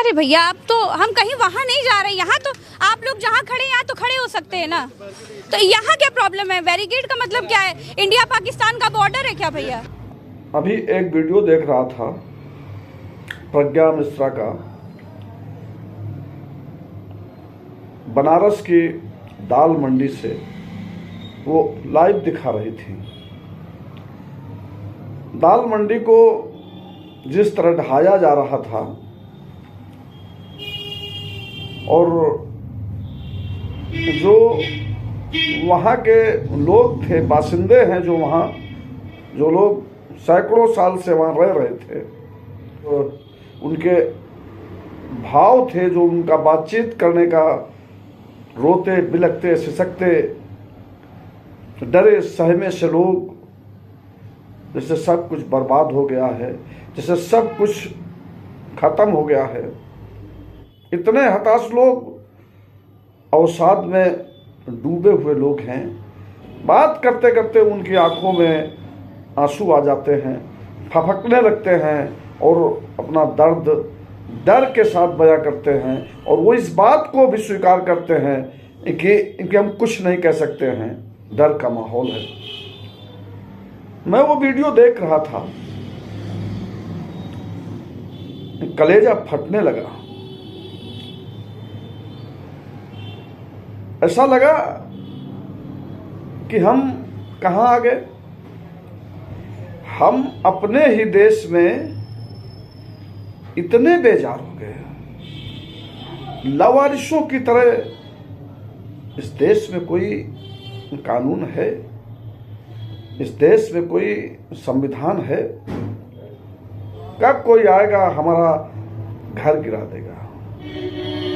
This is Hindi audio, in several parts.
अरे भैया आप तो, हम कहीं वहाँ नहीं जा रहे, यहाँ तो आप लोग जहाँ खड़े यहाँ तो खड़े हो सकते हैं ना। तो यहाँ क्या प्रॉब्लम है? बैरिकेड का मतलब क्या है? इंडिया पाकिस्तान का बॉर्डर है क्या भैया? अभी एक वीडियो देख रहा था प्रज्ञा मिश्रा का, बनारस की दाल मंडी से वो लाइव दिखा रही थी। दाल मंडी को जिस तरह ढाया जा रहा था और जो वहाँ के लोग थे, बासिंदे हैं जो वहाँ, जो लोग सैकड़ों साल से वहाँ रह रहे थे, तो उनके भाव थे, जो उनका बातचीत करने का, रोते बिलखते सिसकते डरे सहमे से लोग, जैसे सब कुछ बर्बाद हो गया है, जैसे सब कुछ खत्म हो गया है। इतने हताश लोग, अवसाद में डूबे हुए लोग हैं। बात करते करते उनकी आंखों में आंसू आ जाते हैं, फफकने लगते हैं और अपना दर्द डर के साथ बयां करते हैं, और वो इस बात को भी स्वीकार करते हैं कि हम कुछ नहीं कह सकते हैं, डर का माहौल है। मैं वो वीडियो देख रहा था, कलेजा फटने लगा। ऐसा लगा कि हम कहाँ आ गए। हम अपने ही देश में इतने बेजार हो गए, लावारिसों की तरह। इस देश में कोई कानून है? इस देश में कोई संविधान है? कब कोई आएगा हमारा घर गिरा देगा?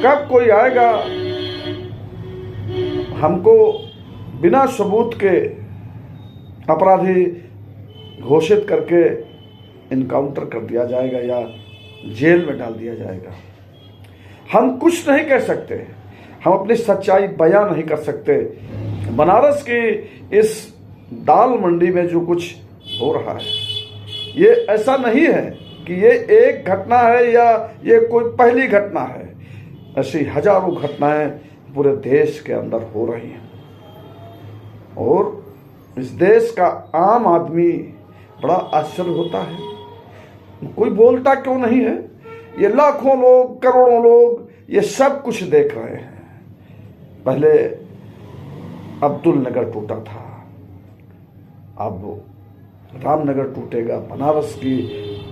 कब कोई आएगा हमको बिना सबूत के अपराधी घोषित करके इनकाउंटर कर दिया जाएगा या जेल में डाल दिया जाएगा? हम कुछ नहीं कह सकते, हम अपनी सच्चाई बयां नहीं कर सकते। बनारस की इस दाल मंडी में जो कुछ हो रहा है, ये ऐसा नहीं है कि ये एक घटना है या ये कोई पहली घटना है। ऐसी हजारों घटनाएं पूरे देश के अंदर हो रही हैं, और इस देश का आम आदमी बड़ा आश्चर्य होता है, कोई बोलता क्यों नहीं है? ये लाखों लोग, करोड़ों लोग ये सब कुछ देख रहे हैं। पहले अब्दुल नगर टूटा था, अब रामनगर टूटेगा, बनारस की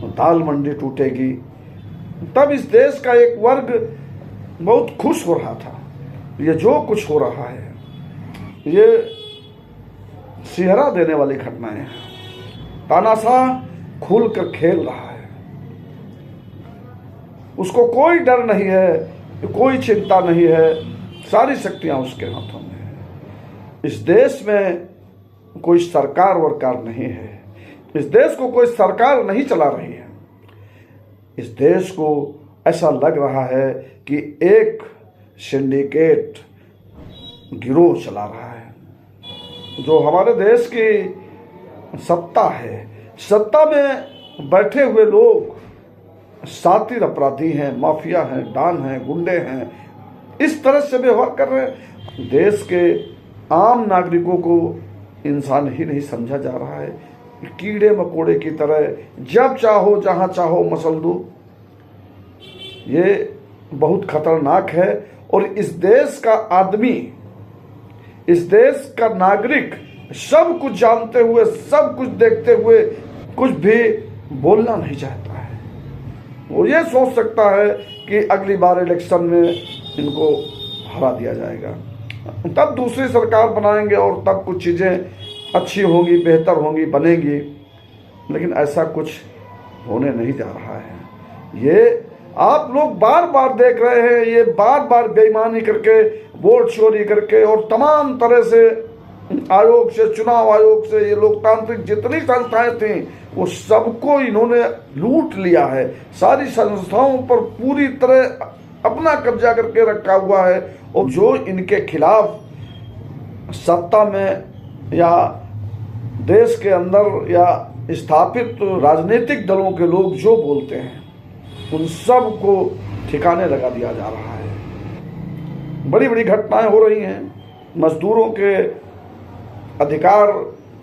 दाल मंडी टूटेगी। तब इस देश का एक वर्ग बहुत खुश हो रहा था। ये जो कुछ हो रहा है, ये सिहरा देने वाली घटनाएं हैं। तानाशाह खुलकर खेल रहा है, उसको कोई डर नहीं है, कोई चिंता नहीं है, सारी शक्तियां उसके हाथों में है। इस देश में कोई सरकार वरकार नहीं है, इस देश को कोई सरकार नहीं चला रही है। इस देश को ऐसा लग रहा है कि एक सिंडिकेट गिरोह चला रहा है। जो हमारे देश की सत्ता है, सत्ता में बैठे हुए लोग शातिर अपराधी हैं, माफिया हैं, डॉन हैं, गुंडे हैं, इस तरह से व्यवहार कर रहे हैं। देश के आम नागरिकों को इंसान ही नहीं समझा जा रहा है। कीड़े मकोड़े की तरह जब चाहो जहां चाहो मसल दो। ये बहुत खतरनाक है, और इस देश का आदमी, इस देश का नागरिक सब कुछ जानते हुए, सब कुछ देखते हुए कुछ भी बोलना नहीं चाहता है। वो ये सोच सकता है कि अगली बार इलेक्शन में इनको हरा दिया जाएगा, तब दूसरी सरकार बनाएंगे और तब कुछ चीज़ें अच्छी होंगी, बेहतर होंगी, बनेंगी। लेकिन ऐसा कुछ होने नहीं जा रहा है। ये आप लोग बार बार देख रहे हैं, ये बार बार बेईमानी करके, वोट चोरी करके और तमाम तरह से आयोग से, चुनाव आयोग से, ये लोकतांत्रिक जितनी संस्थाएं थीं वो सबको इन्होंने लूट लिया है। सारी संस्थाओं पर पूरी तरह अपना कब्जा करके रखा हुआ है, और जो इनके खिलाफ सत्ता में या देश के अंदर या स्थापित राजनीतिक दलों के लोग जो बोलते हैं, उन सब को ठिकाने लगा दिया जा रहा है। बड़ी बड़ी घटनाएं हो रही हैं, मजदूरों के अधिकार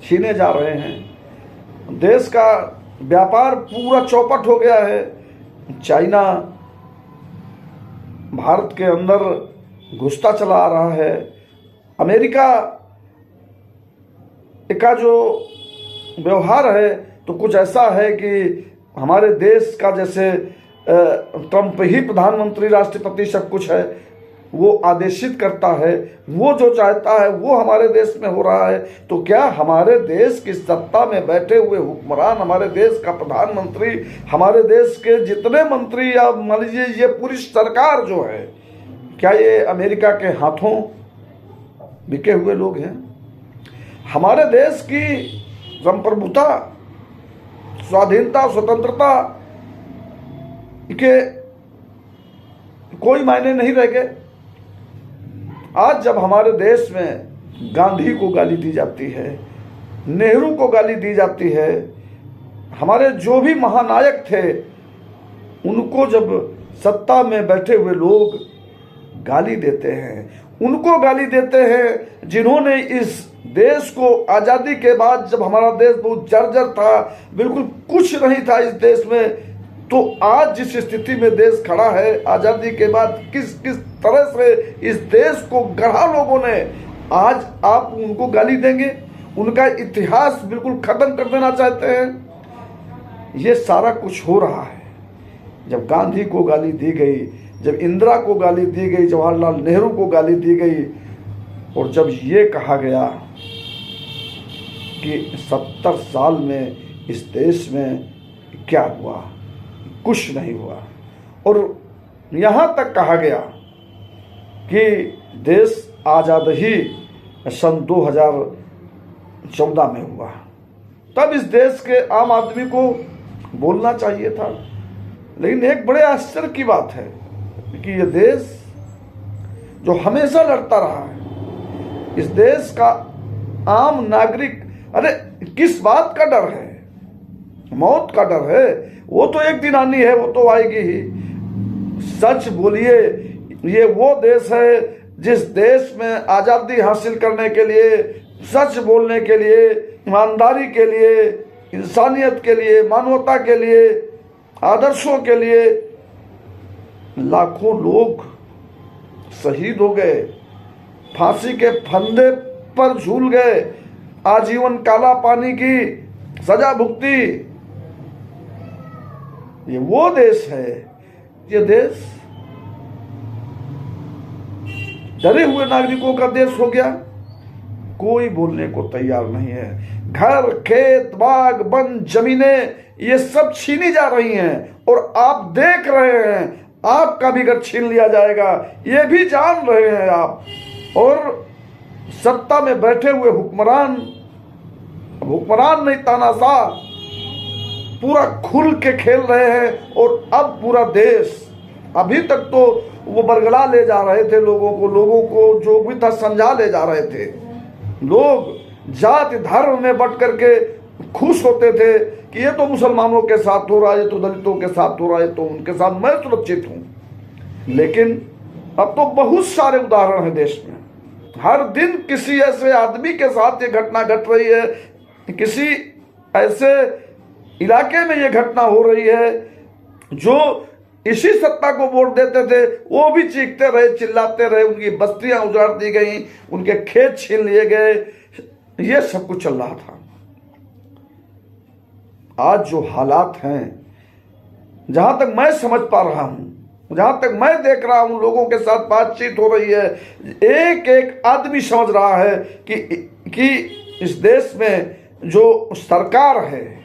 छीने जा रहे हैं, देश का व्यापार पूरा चौपट हो गया है। चाइना भारत के अंदर घुसता चला आ रहा है। अमेरिका का जो व्यवहार है तो कुछ ऐसा है कि हमारे देश का जैसे ट्रंप ही प्रधानमंत्री, राष्ट्रपति सब कुछ है, वो आदेशित करता है, वो जो चाहता है वो हमारे देश में हो रहा है। तो क्या हमारे देश की सत्ता में बैठे हुए हुक्मरान, हमारे देश का प्रधानमंत्री, हमारे देश के जितने मंत्री या मान लीजिए ये पूरी सरकार जो है, क्या ये अमेरिका के हाथों बिके हुए लोग हैं? हमारे देश की संप्रभुता, स्वाधीनता, स्वतंत्रता के कोई मायने नहीं रह गए। आज जब हमारे देश में गांधी को गाली दी जाती है, नेहरू को गाली दी जाती है, हमारे जो भी महानायक थे उनको जब सत्ता में बैठे हुए लोग गाली देते हैं, उनको गाली देते हैं जिन्होंने इस देश को आज़ादी के बाद, जब हमारा देश बहुत जर्जर था, बिल्कुल कुछ नहीं था इस देश में, तो आज जिस स्थिति में देश खड़ा है आज़ादी के बाद, किस किस तरह से इस देश को गढ़ा लोगों ने, आज आप उनको गाली देंगे? उनका इतिहास बिल्कुल खत्म कर देना चाहते हैं? ये सारा कुछ हो रहा है। जब गांधी को गाली दी गई, जब इंदिरा को गाली दी गई, जवाहरलाल नेहरू को गाली दी गई, और जब ये कहा गया कि 70 साल में इस देश में क्या हुआ, कुछ नहीं हुआ, और यहाँ तक कहा गया कि देश आज़ाद ही सन 2014 में हुआ, तब इस देश के आम आदमी को बोलना चाहिए था। लेकिन एक बड़े आश्चर्य की बात है कि ये देश जो हमेशा लड़ता रहा है, इस देश का आम नागरिक, अरे किस बात का डर है? मौत का डर है, वो तो एक दिन आनी है, वो तो आएगी ही। सच बोलिए, ये वो देश है जिस देश में आज़ादी हासिल करने के लिए, सच बोलने के लिए, ईमानदारी के लिए, इंसानियत के लिए, मानवता के लिए, आदर्शों के लिए लाखों लोग शहीद हो गए, फांसी के फंदे पर झूल गए, आजीवन काला पानी की सजा भुगती। ये वो देश है, ये देश डरे हुए नागरिकों का देश हो गया। कोई बोलने को तैयार नहीं है। घर, खेत, बाग, वन, जमीनें ये सब छीनी जा रही हैं, और आप देख रहे हैं आपका भी घर छीन लिया जाएगा, ये भी जान रहे हैं आप। और सत्ता में बैठे हुए हुक्मरान नहीं, तानाशाह पूरा खुल के खेल रहे हैं। और अब पूरा देश, अभी तक तो वो बरगला ले जा रहे थे लोगों को जो भी था समझा ले जा रहे थे। लोग जाति धर्म में बट करके खुश होते थे कि ये तो मुसलमानों के साथ हो रहा है, ये तो दलितों के साथ हो रहा है, तो उनके साथ मैं सुरक्षित हूं। लेकिन अब तो बहुत सारे उदाहरण हैं देश में। हर दिन किसी ऐसे आदमी के साथ ये घटना घट रही है, किसी ऐसे इलाके में ये घटना हो रही है जो इसी सत्ता को वोट देते थे, वो भी चीखते रहे, चिल्लाते रहे, उनकी बस्तियां उजाड़ दी गई, उनके खेत छीन लिए गए, ये सब कुछ चल रहा था। आज जो हालात हैं, जहां तक मैं समझ पा रहा हूं, जहां तक मैं देख रहा हूं, लोगों के साथ बातचीत हो रही है, एक एक आदमी समझ रहा है कि इस देश में जो सरकार है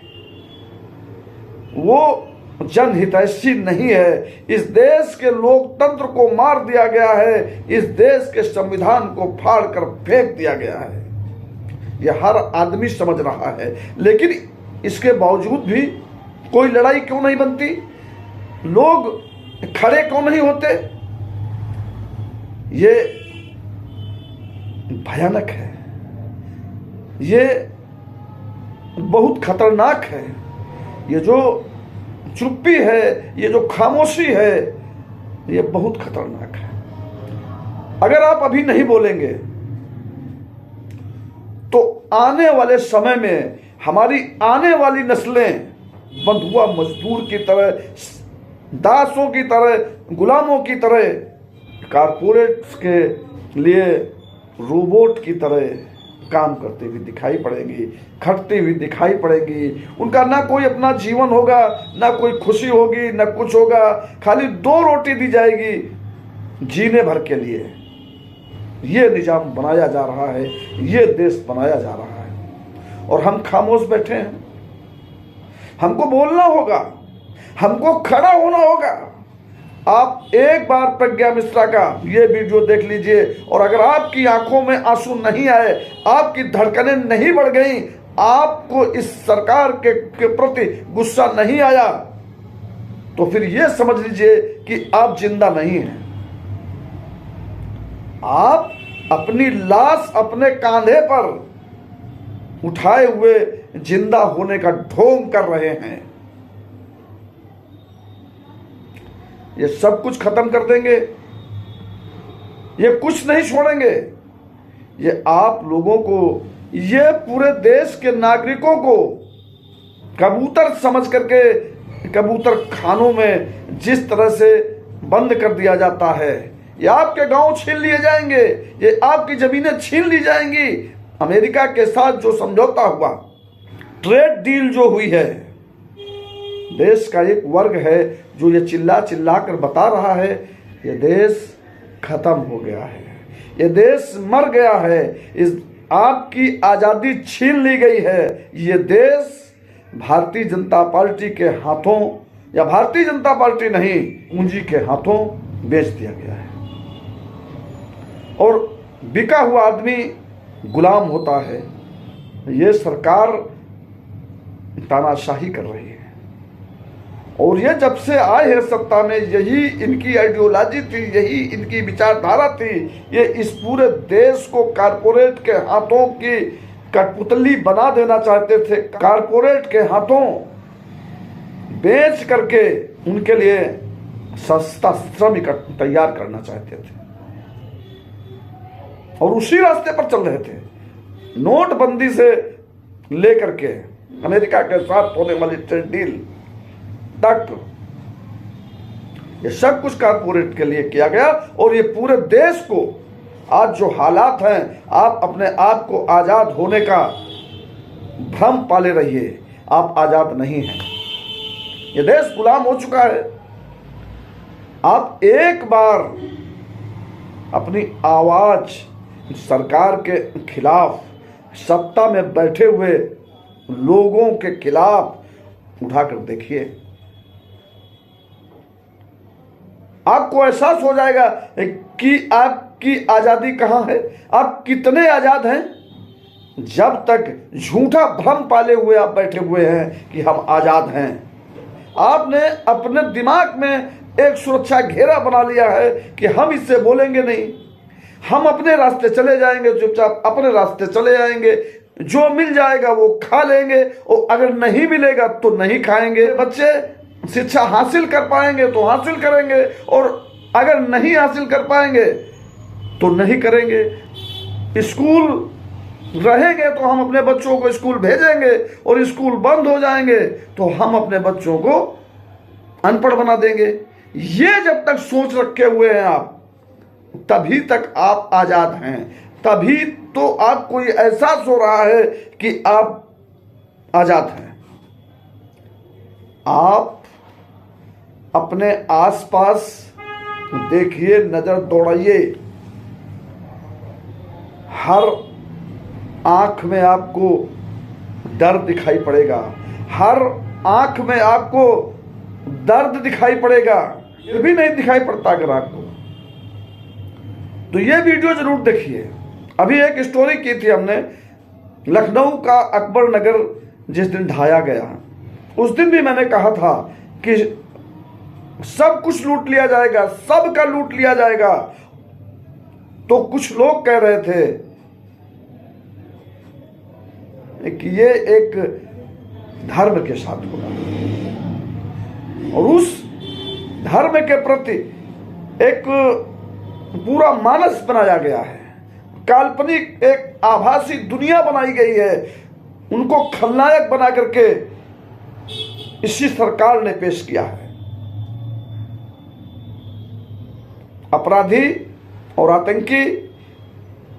वो जनहितैषी नहीं है। इस देश के लोकतंत्र को मार दिया गया है, इस देश के संविधान को फाड़ कर फेंक दिया गया है। यह हर आदमी समझ रहा है। लेकिन इसके बावजूद भी कोई लड़ाई क्यों नहीं बनती? लोग खड़े क्यों नहीं होते? ये भयानक है, ये बहुत खतरनाक है। ये जो चुप्पी है, ये जो खामोशी है, ये बहुत खतरनाक है। अगर आप अभी नहीं बोलेंगे तो आने वाले समय में हमारी आने वाली नस्लें बंधुआ मजदूर की तरह, दासों की तरह, गुलामों की तरह, कारपोरेट्स के लिए रोबोट की तरह काम करती हुई दिखाई पड़ेगी, खटती हुई दिखाई पड़ेगी। उनका ना कोई अपना जीवन होगा, ना कोई खुशी होगी, ना कुछ होगा। खाली 2 रोटी दी जाएगी जीने भर के लिए। ये निजाम बनाया जा रहा है, ये देश बनाया जा रहा है और हम खामोश बैठे हैं। हमको बोलना होगा, हमको खड़ा होना होगा। आप एक बार प्रज्ञा मिश्रा का ये वीडियो देख लीजिए और अगर आपकी आंखों में आंसू नहीं आए, आपकी धड़कनें नहीं बढ़ गई, आपको इस सरकार के प्रति गुस्सा नहीं आया, तो फिर ये समझ लीजिए कि आप जिंदा नहीं हैं। आप अपनी लाश अपने कांधे पर उठाए हुए जिंदा होने का ढोंग कर रहे हैं। ये सब कुछ खत्म कर देंगे, ये कुछ नहीं छोड़ेंगे। ये आप लोगों को, ये पूरे देश के नागरिकों को कबूतर समझ करके कबूतर खानों में जिस तरह से बंद कर दिया जाता है, ये आपके गांव छीन लिए जाएंगे, ये आपकी जमीनें छीन ली जाएंगी। अमेरिका के साथ जो समझौता हुआ, ट्रेड डील जो हुई है, देश का एक वर्ग है जो ये चिल्ला चिल्ला कर बता रहा है ये देश खत्म हो गया है, ये देश मर गया है, इस आपकी आज़ादी छीन ली गई है, ये देश भारतीय जनता पार्टी के हाथों, या भारतीय जनता पार्टी नहीं, पूंजी के हाथों बेच दिया गया है। और बिका हुआ आदमी गुलाम होता है। ये सरकार तानाशाही कर रही है और ये जब से आए हैं सत्ता में, यही इनकी आइडियोलॉजी थी, यही इनकी विचारधारा थी। ये इस पूरे देश को कारपोरेट के हाथों की कठपुतली बना देना चाहते थे, कारपोरेट के हाथों बेच करके उनके लिए सस्ता श्रम तैयार करना चाहते थे और उसी रास्ते पर चल रहे थे। नोटबंदी से लेकर के अमेरिका के साथ होने वाली ट्रेड डील तक, ये सब कुछ कारपोरेट के लिए किया गया और ये पूरे देश को आज जो हालात हैं, आप अपने आप को आजाद होने का भ्रम पाले रहिए, आप आजाद नहीं हैं। ये देश गुलाम हो चुका है। आप एक बार अपनी आवाज सरकार के खिलाफ, सत्ता में बैठे हुए लोगों के खिलाफ उठाकर देखिए, आपको एहसास हो जाएगा कि आपकी आजादी कहां है, आप कितने आजाद हैं। जब तक झूठा भ्रम पाले हुए आप बैठे हुए हैं कि हम आजाद हैं, आपने अपने दिमाग में एक सुरक्षा घेरा बना लिया है कि हम इससे बोलेंगे नहीं, हम अपने रास्ते चले जाएंगे, चुपचाप अपने रास्ते चले जाएंगे, जो मिल जाएगा वो खा लेंगे और अगर नहीं मिलेगा तो नहीं खाएंगे। बच्चे शिक्षा हासिल कर पाएंगे तो हासिल करेंगे और अगर नहीं हासिल कर पाएंगे तो नहीं करेंगे। स्कूल रहेंगे तो हम अपने बच्चों को स्कूल भेजेंगे और स्कूल बंद हो जाएंगे तो हम अपने बच्चों को अनपढ़ बना देंगे। ये जब तक सोच रखे हुए हैं आप, तभी तक आप आजाद हैं, तभी तो आपको ये एहसास हो रहा है कि आप आजाद हैं। आप अपने आसपास देखिए, नजर दौड़ाइए, हर आंख में आपको डर दिखाई पड़ेगा, हर आंख में आपको दर्द दिखाई पड़ेगा। ये भी नहीं दिखाई पड़ता अगर आपको, तो ये वीडियो जरूर देखिए। अभी एक स्टोरी की थी हमने, लखनऊ का अकबर नगर जिस दिन ढाया गया, उस दिन भी मैंने कहा था कि सब कुछ लूट लिया जाएगा, सबका लूट लिया जाएगा। तो कुछ लोग कह रहे थे कि ये एक धर्म के साथ होगा और उस धर्म के प्रति एक पूरा मानस बनाया गया है, काल्पनिक एक आभासी दुनिया बनाई गई है, उनको खलनायक बना करके इसी सरकार ने पेश किया है। अपराधी और आतंकी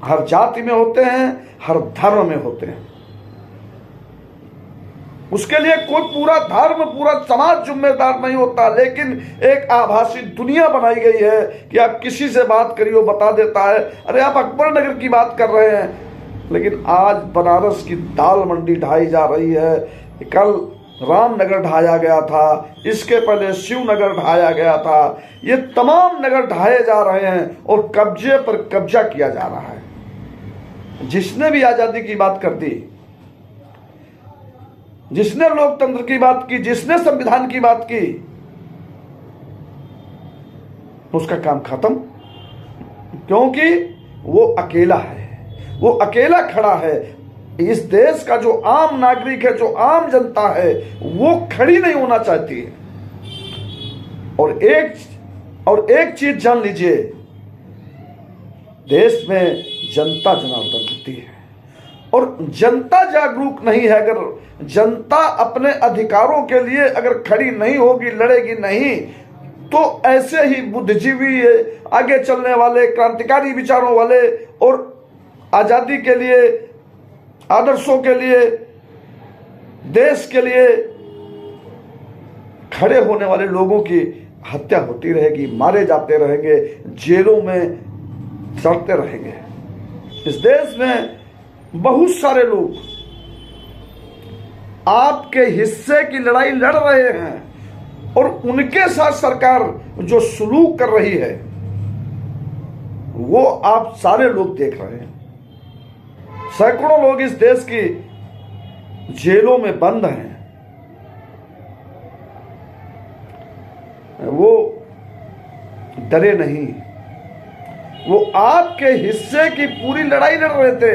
हर जाति में होते हैं, हर धर्म में होते हैं। उसके लिए कोई पूरा धर्म, पूरा समाज जिम्मेदार नहीं होता, लेकिन एक आभासी दुनिया बनाई गई है कि आप किसी से बात करिए वो बता देता है, अरे आप अकबर नगर की बात कर रहे हैं। लेकिन आज बनारस की दाल मंडी ढाई जा रही है, कल रामनगर ढाया गया था, इसके पहले शिवनगर ढाया गया था। ये तमाम नगर ढाए जा रहे हैं और कब्जे पर कब्जा किया जा रहा है। जिसने भी आजादी की बात कर दी, जिसने लोकतंत्र की बात की, जिसने संविधान की बात की, उसका काम खत्म, क्योंकि वो अकेला है, वो अकेला खड़ा है। इस देश का जो आम नागरिक है, जो आम जनता है, वो खड़ी नहीं होना चाहती है। और एक चीज जान लीजिए, देश में जनता जनार्दन होती है और जनता जागरूक नहीं है। अगर जनता अपने अधिकारों के लिए अगर खड़ी नहीं होगी, लड़ेगी नहीं, तो ऐसे ही बुद्धिजीवी, आगे चलने वाले, क्रांतिकारी विचारों वाले और आजादी के लिए, आदर्शों के लिए, देश के लिए खड़े होने वाले लोगों की हत्या होती रहेगी, मारे जाते रहेंगे, जेलों में सड़ते रहेंगे। इस देश में बहुत सारे लोग आपके हिस्से की लड़ाई लड़ रहे हैं और उनके साथ सरकार जो सलूक कर रही है वो आप सारे लोग देख रहे हैं। सैकड़ों लोग इस देश की जेलों में बंद हैं, वो डरे नहीं, वो आपके हिस्से की पूरी लड़ाई लड़ रहे थे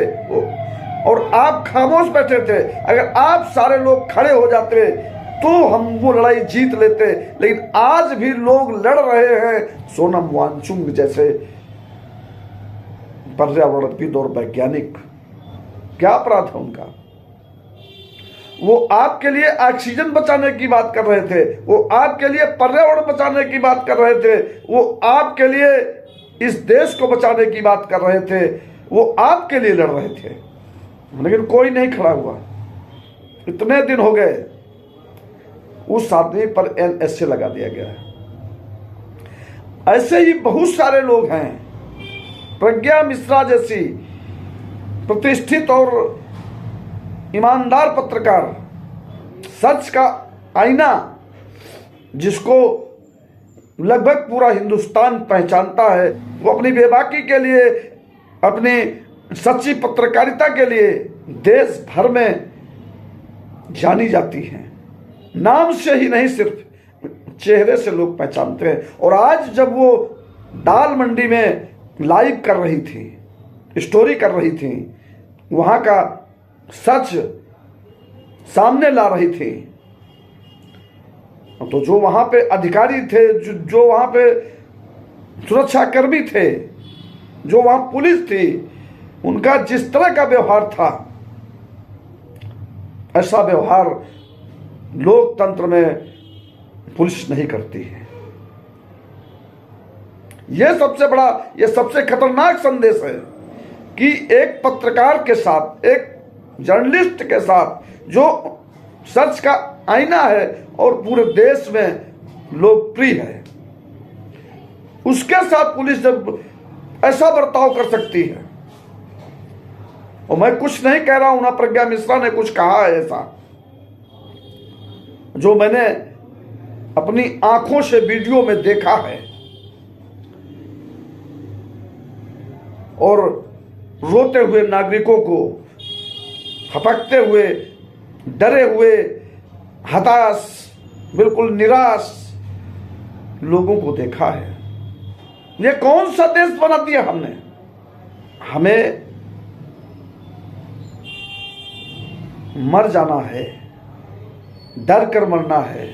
और आप खामोश बैठे थे। अगर आप सारे लोग खड़े हो जाते तो हम वो लड़ाई जीत लेते, लेकिन आज भी लोग लड़ रहे हैं। सोनम वांगचुक जैसे पर्यावरणविद और वैज्ञानिक, क्या अपराध है उनका? वो आपके लिए ऑक्सीजन बचाने की बात कर रहे थे, वो आपके लिए पर्यावरण बचाने की बात कर रहे थे, वो आपके लिए इस देश को बचाने की बात कर रहे थे, वो आपके लिए लड़ रहे थे, लेकिन कोई नहीं खड़ा हुआ। इतने दिन हो गए, उस आदमी पर NSA लगा दिया गया है। ऐसे ही बहुत सारे लोग हैं, प्रज्ञा मिश्रा जैसी प्रतिष्ठित और ईमानदार पत्रकार, सच का आईना, जिसको लगभग पूरा हिंदुस्तान पहचानता है, वो अपनी बेबाकी के लिए, अपनी सच्ची पत्रकारिता के लिए देश भर में जानी जाती हैं। नाम से ही नहीं, सिर्फ चेहरे से लोग पहचानते हैं। और आज जब वो दाल मंडी में लाइव कर रही थी, स्टोरी कर रही थी, वहां का सच सामने ला रही थी, तो जो वहां पे अधिकारी थे, जो वहां पे सुरक्षाकर्मी थे, जो वहां पुलिस थी, उनका जिस तरह का व्यवहार था, ऐसा व्यवहार लोकतंत्र में पुलिस नहीं करती है। यह सबसे बड़ा, यह सबसे खतरनाक संदेश है कि एक पत्रकार के साथ, एक जर्नलिस्ट के साथ, जो सच का आईना है और पूरे देश में लोकप्रिय है, उसके साथ पुलिस जब ऐसा बर्ताव कर सकती है, और मैं कुछ नहीं कह रहा हूं, ना प्रज्ञा मिश्रा ने कुछ कहा है ऐसा, जो मैंने अपनी आंखों से वीडियो में देखा है, और रोते हुए नागरिकों को, हपकते हुए, डरे हुए, हताश, बिल्कुल निराश लोगों को देखा है। ये कौन सा देश बना दिया हमने? हमें मर जाना है, डर कर मरना है,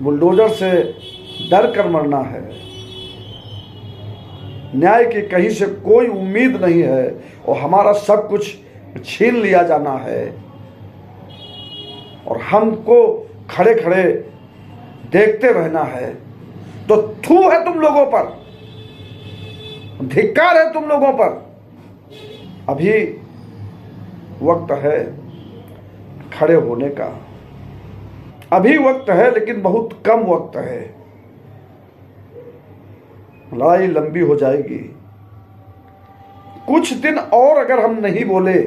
बुलडोजर से डर कर मरना है। न्याय की कहीं से कोई उम्मीद नहीं है और हमारा सब कुछ छीन लिया जाना है और हमको खड़े खड़े देखते रहना है। तो थू है तुम लोगों पर, धिक्कार है तुम लोगों पर। अभी वक्त है खड़े होने का, अभी वक्त है, लेकिन बहुत कम वक्त है। लड़ाई लंबी हो जाएगी। कुछ दिन और अगर हम नहीं बोले,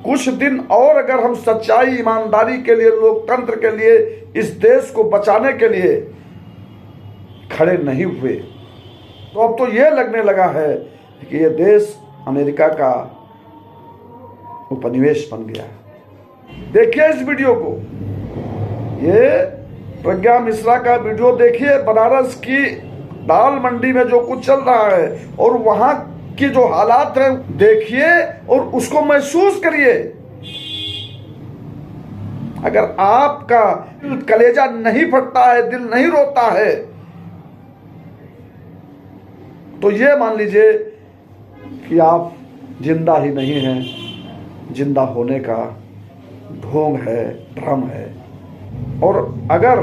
कुछ दिन और अगर हम सच्चाई ईमानदारी के लिए, लोकतंत्र के लिए, इस देश को बचाने के लिए खड़े नहीं हुए, तो अब तो ये लगने लगा है कि ये देश अमेरिका का उपनिवेश बन गया। देखिए इस वीडियो को, ये प्रज्ञा मिश्रा का वीडियो देखिए। बनारस की दाल मंडी में जो कुछ चल रहा है और वहां की जो हालात है देखिए और उसको महसूस करिए। अगर आपका कलेजा नहीं फटता है, दिल नहीं रोता है, तो ये मान लीजिए कि आप जिंदा ही नहीं हैं। जिंदा होने का ढोंग है, भ्रम है। और अगर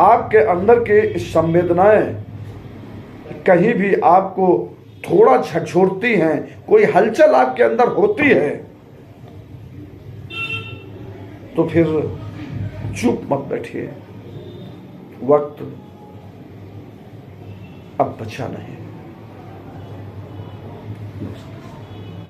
आपके अंदर की संवेदनाएं कहीं भी आपको थोड़ा झकझोरती हैं, कोई हलचल आपके अंदर होती है, तो फिर चुप मत बैठिए। वक्त अब बचा नहीं।